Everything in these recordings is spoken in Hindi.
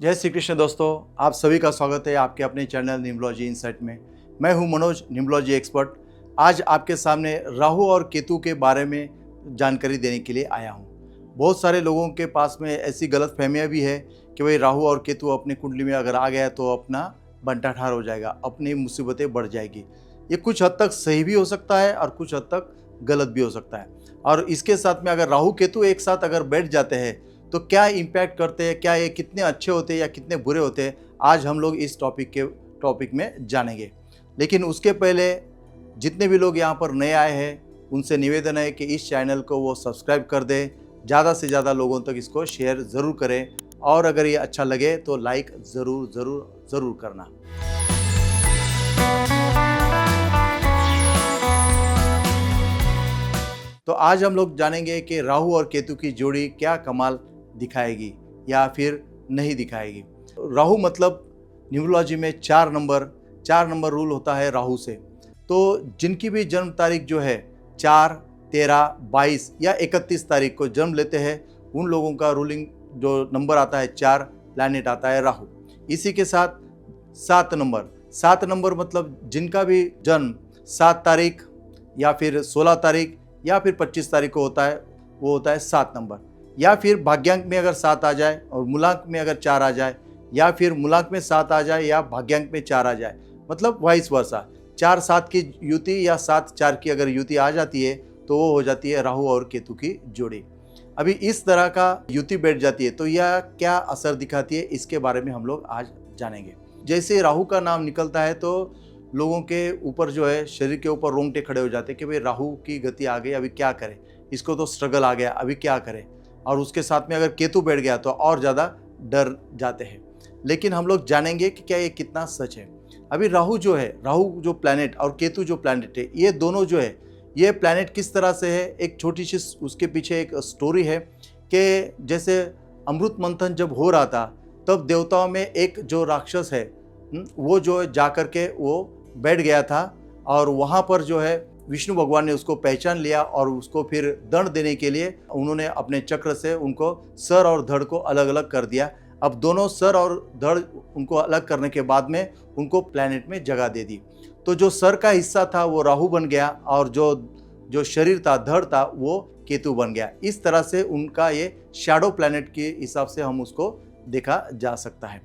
जय श्री कृष्ण दोस्तों, आप सभी का स्वागत है आपके अपने चैनल न्यूमरोलॉजी इनसाइट में। मैं हूं मनोज, न्यूमरोलॉजी एक्सपर्ट। आज आपके सामने राहु और केतु के बारे में जानकारी देने के लिए आया हूं। बहुत सारे लोगों के पास में ऐसी गलतफहमियां भी है कि भाई राहु और केतु अपनी कुंडली में अगर आ गया तो अपना बंटाठार हो जाएगा, अपनी मुसीबतें बढ़ जाएगी। ये कुछ हद तक सही भी हो सकता है और कुछ हद तक गलत भी हो सकता है। और इसके साथ में अगर राहु केतु एक साथ अगर बैठ जाते हैं तो क्या इम्पैक्ट करते हैं, क्या ये कितने अच्छे होते हैं या कितने बुरे होते हैं, आज हम लोग इस टॉपिक में जानेंगे। लेकिन उसके पहले जितने भी लोग यहाँ पर नए आए हैं उनसे निवेदन है कि इस चैनल को वो सब्सक्राइब कर दें, ज़्यादा से ज़्यादा लोगों तक इसको शेयर ज़रूर करें और अगर ये अच्छा लगे तो लाइक ज़रूर ज़रूर ज़रूर करना। तो आज हम लोग जानेंगे कि राहु और केतु की जोड़ी क्या कमाल दिखाएगी या फिर नहीं दिखाएगी। राहु मतलब न्यूमरोलॉजी में 4 नंबर रूल होता है राहु से। तो जिनकी भी जन्म तारीख जो है 4, 13, 22 या 31 तारीख को जन्म लेते हैं उन लोगों का रूलिंग जो नंबर आता है 4 प्लैनेट आता है राहु। इसी के साथ 7 नंबर मतलब जिनका भी जन्म 7 तारीख या फिर 16 तारीख या फिर 25 तारीख को होता है वो होता है 7 नंबर। या फिर भाग्यांक में अगर 7 आ जाए और मूलांक में अगर 4 आ जाए या फिर मूलांक में 7 आ जाए या भाग्यांक में 4 आ जाए, मतलब वाइस वर्सा 4-7 की युति या 7-4 की अगर युति आ जाती है तो वो हो जाती है राहु और केतु की जोड़ी। अभी इस तरह का युति बैठ जाती है तो यह क्या असर दिखाती है इसके बारे में हम लोग आज जानेंगे। जैसे राहु का नाम निकलता है तो लोगों के ऊपर जो है शरीर के ऊपर रोंगटे खड़े हो जाते हैं कि भाई राहु की गति आ गई, अभी क्या करें, इसको तो स्ट्रगल आ गया, अभी क्या करें। और उसके साथ में अगर केतु बैठ गया तो और ज़्यादा डर जाते हैं। लेकिन हम लोग जानेंगे कि क्या ये कितना सच है। अभी राहु जो प्लैनेट और केतु जो प्लैनेट है, ये दोनों जो है ये प्लैनेट किस तरह से है, एक छोटी सी उसके पीछे एक स्टोरी है कि जैसे अमृत मंथन जब हो रहा था तब देवताओं में एक जो राक्षस है वो जो जा कर के वो बैठ गया था और वहाँ पर जो है विष्णु भगवान ने उसको पहचान लिया और उसको फिर दंड देने के लिए उन्होंने अपने चक्र से उनको सर और धड़ को अलग अलग कर दिया। अब दोनों सर और धड़ उनको अलग करने के बाद में उनको प्लैनेट में जगह दे दी। तो जो सर का हिस्सा था वो राहु बन गया और जो शरीर था, धड़ था, वो केतु बन गया। इस तरह से उनका ये शैडो प्लैनेट के हिसाब से हम उसको देखा जा सकता है।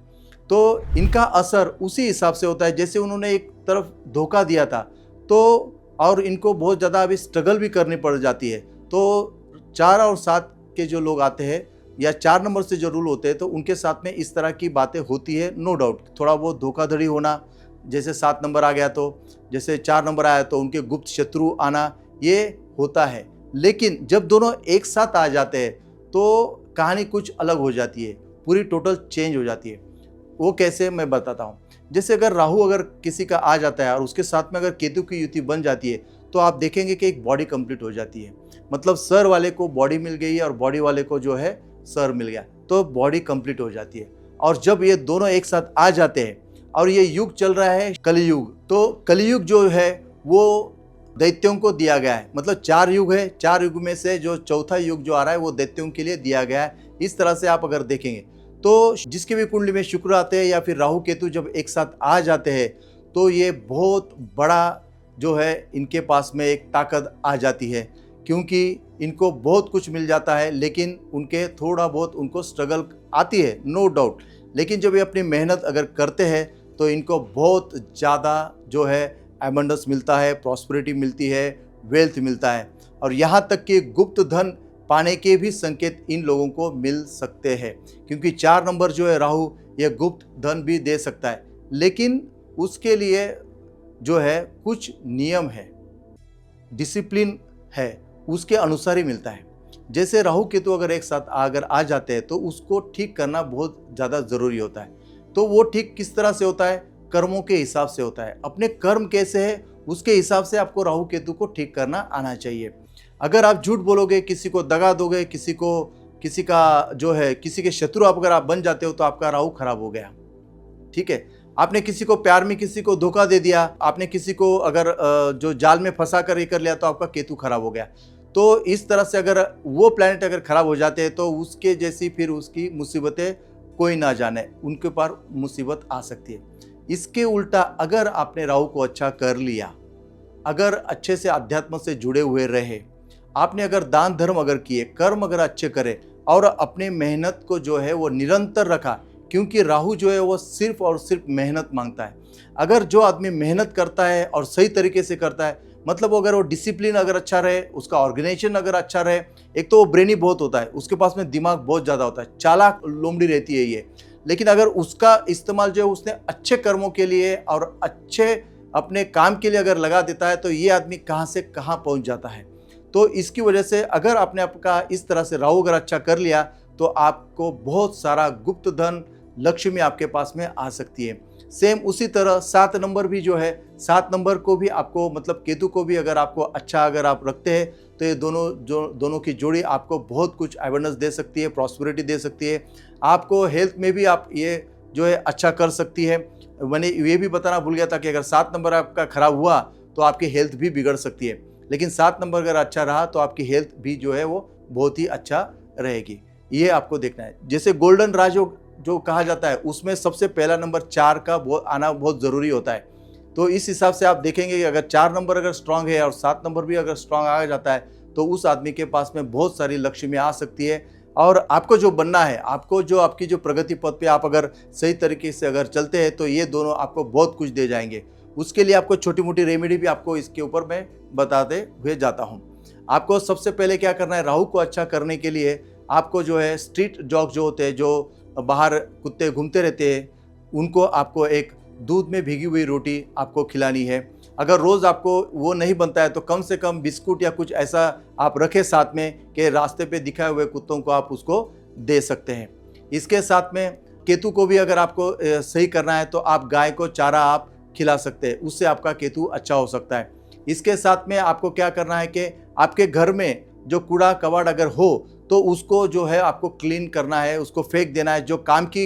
तो इनका असर उसी हिसाब से होता है जैसे उन्होंने एक तरफ धोखा दिया था तो और इनको बहुत ज़्यादा अभी स्ट्रगल भी करनी पड़ जाती है। तो 4 और 7 के जो लोग आते हैं या 4 नंबर से जो रूल होते हैं तो उनके साथ में इस तरह की बातें होती है, नो डाउट। थोड़ा बहुत धोखाधड़ी होना, जैसे 7 नंबर आ गया तो जैसे 4 नंबर आया तो उनके गुप्त शत्रु आना, ये होता है। लेकिन जब दोनों एक साथ आ जाते हैं तो कहानी कुछ अलग हो जाती है, पूरी टोटल चेंज हो जाती है। वो कैसे, मैं बताता हूँ। जैसे अगर राहु अगर किसी का आ जाता है और उसके साथ में अगर केतु की युति बन जाती है तो आप देखेंगे कि एक बॉडी कंप्लीट हो जाती है। मतलब सर वाले को बॉडी मिल गई और बॉडी वाले को जो है सर मिल गया, तो बॉडी कंप्लीट हो जाती है। और जब ये दोनों एक साथ आ जाते हैं और ये युग चल रहा है कलियुग, तो कलियुग जो है वो दैत्यों को दिया गया है। मतलब 4 युग है, 4 युग में से जो चौथा युग जो आ रहा है वो दैत्यों के लिए दिया गया है। इस तरह से आप अगर देखेंगे तो जिसके भी कुंडली में शुक्र आते हैं या फिर राहु केतु जब एक साथ आ जाते हैं तो ये बहुत बड़ा जो है इनके पास में एक ताकत आ जाती है, क्योंकि इनको बहुत कुछ मिल जाता है लेकिन उनके थोड़ा बहुत उनको स्ट्रगल आती है, नो डाउट। लेकिन जब ये अपनी मेहनत अगर करते हैं तो इनको बहुत ज़्यादा जो है एबंडेंस मिलता है, प्रॉस्पेरिटी मिलती है, वेल्थ मिलता है और यहाँ तक कि गुप्त धन पाने के भी संकेत इन लोगों को मिल सकते हैं, क्योंकि 4 नंबर जो है राहु ये गुप्त धन भी दे सकता है। लेकिन उसके लिए जो है कुछ नियम है, डिसिप्लिन है, उसके अनुसार ही मिलता है। जैसे राहु केतु अगर एक साथ अगर आ जाते हैं तो उसको ठीक करना बहुत ज़्यादा ज़रूरी होता है। तो वो ठीक किस तरह से होता है, कर्मों के हिसाब से होता है। अपने कर्म कैसे है उसके हिसाब से आपको राहु केतु को ठीक करना आना चाहिए। अगर आप झूठ बोलोगे, किसी को दगा दोगे, किसी का जो है किसी के शत्रु अगर आप बन जाते हो तो आपका राहु खराब हो गया। ठीक है, आपने किसी को प्यार में किसी को धोखा दे दिया, आपने किसी को अगर जो जाल में फंसा कर ये कर लिया तो आपका केतु खराब हो गया। तो इस तरह से अगर वो प्लैनेट अगर खराब हो जाते हैं तो उसके जैसी फिर उसकी मुसीबतें कोई ना जाने, उनके ऊपर मुसीबत आ सकती है। इसके उल्टा अगर आपने राहु को अच्छा कर लिया, अगर अच्छे से अध्यात्म से जुड़े हुए रहे, आपने अगर दान धर्म अगर किए, कर्म अगर अच्छे करे और अपने मेहनत को जो है वो निरंतर रखा, क्योंकि राहु जो है वो सिर्फ और सिर्फ मेहनत मांगता है। अगर जो आदमी मेहनत करता है और सही तरीके से करता है, मतलब अगर वो डिसिप्लिन अगर अच्छा रहे, उसका ऑर्गेनाइजेशन अगर अच्छा रहे, एक तो वो ब्रेनी बहुत होता है, उसके पास में दिमाग बहुत ज़्यादा होता है, चालाक लोमड़ी रहती है ये, लेकिन अगर उसका इस्तेमाल जो है उसने अच्छे कर्मों के लिए और अच्छे अपने काम के लिए अगर लगा देता है, तो ये आदमी कहाँ से कहाँ पहुँच जाता है। तो इसकी वजह से अगर आपने आपका इस तरह से राहु अगर अच्छा कर लिया, तो आपको बहुत सारा गुप्त धन, लक्ष्मी आपके पास में आ सकती है। सेम उसी तरह 7 नंबर भी जो है, 7 नंबर को भी आपको, मतलब केतु को भी अगर आपको अच्छा अगर आप रखते हैं, तो ये दोनों की जोड़ी आपको बहुत कुछ अवेयरनेस दे सकती है, प्रॉस्पेरिटी दे सकती है। आपको हेल्थ में भी आप ये जो है अच्छा कर सकती है। मैंने ये भी बताना भूल गया था कि अगर 7 नंबर आपका खराब हुआ तो आपकी हेल्थ भी बिगड़ सकती है, लेकिन 7 नंबर अगर अच्छा रहा तो आपकी हेल्थ भी जो है वो बहुत ही अच्छा रहेगी। ये आपको देखना है। जैसे गोल्डन राजयोग जो कहा जाता है, उसमें सबसे पहला नंबर 4 का आना बहुत ज़रूरी होता है। तो इस हिसाब से आप देखेंगे कि अगर 4 नंबर अगर स्ट्रांग है और 7 नंबर भी अगर स्ट्रांग आ जाता है, तो उस आदमी के पास में बहुत सारी लक्ष्मी आ सकती है। और आपको जो बनना है, आपको जो आपकी जो प्रगति पथ पे आप अगर सही तरीके से अगर चलते हैं, तो ये दोनों आपको बहुत कुछ दे जाएंगे। उसके लिए आपको छोटी मोटी रेमेडी भी आपको इसके ऊपर मैं बताते हुए जाता हूँ। आपको सबसे पहले क्या करना है, राहु को अच्छा करने के लिए आपको जो है स्ट्रीट डॉग जो होते हैं, जो बाहर कुत्ते घूमते रहते हैं, उनको आपको एक दूध में भीगी हुई रोटी आपको खिलानी है। अगर रोज़ आपको वो नहीं बनता है, तो कम से कम बिस्कुट या कुछ ऐसा आप रखें साथ में कि रास्ते पे दिखाए हुए कुत्तों को आप उसको दे सकते हैं। इसके साथ में केतु को भी अगर आपको सही करना है, तो आप गाय को चारा आप खिला सकते हैं, उससे आपका केतु अच्छा हो सकता है। इसके साथ में आपको क्या करना है कि आपके घर में जो कूड़ा कबाड़ अगर हो, तो उसको जो है आपको क्लीन करना है, उसको फेंक देना है। जो काम की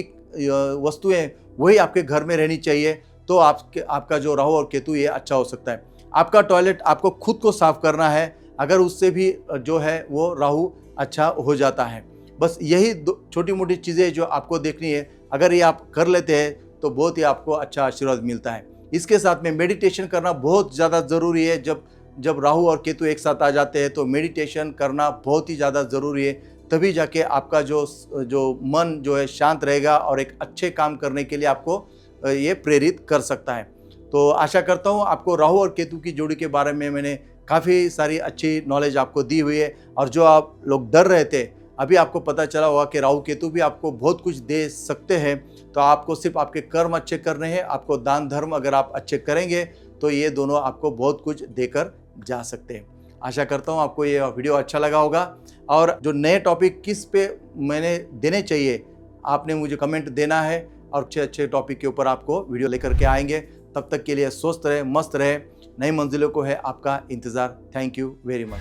वस्तुएं वही आपके घर में रहनी चाहिए, तो आपका जो राहु और केतु ये अच्छा हो सकता है। आपका टॉयलेट आपको खुद को साफ करना है, अगर उससे भी जो है वो राहु अच्छा हो जाता है। बस यही छोटी मोटी चीज़ें जो आपको देखनी है, अगर ये आप कर लेते हैं तो बहुत ही आपको अच्छा आशीर्वाद मिलता है। इसके साथ में मेडिटेशन करना बहुत ज़्यादा ज़रूरी है। जब राहु और केतु एक साथ आ जाते हैं, तो मेडिटेशन करना बहुत ही ज़्यादा ज़रूरी है। तभी जाके आपका जो मन जो है शांत रहेगा और एक अच्छे काम करने के लिए आपको ये प्रेरित कर सकता है। तो आशा करता हूँ आपको राहु और केतु की जोड़ी के बारे में मैंने काफ़ी सारी अच्छी नॉलेज आपको दी हुई है, और जो आप लोग डर रहे थे, अभी आपको पता चला होगा कि राहु केतु भी आपको बहुत कुछ दे सकते हैं। तो आपको सिर्फ आपके कर्म अच्छे करने हैं, आपको दान धर्म अगर आप अच्छे करेंगे, तो ये दोनों आपको बहुत कुछ देकर जा सकते हैं। आशा करता हूँ आपको ये वीडियो अच्छा लगा होगा, और जो नए टॉपिक किस पे मैंने देने चाहिए, आपने मुझे कमेंट देना है, और अच्छे अच्छे टॉपिक के ऊपर आपको वीडियो लेकर के आएंगे। तब तक के लिए स्वस्थ रहे, मस्त रहे, नई मंजिलों को है आपका इंतज़ार। Thank you very much.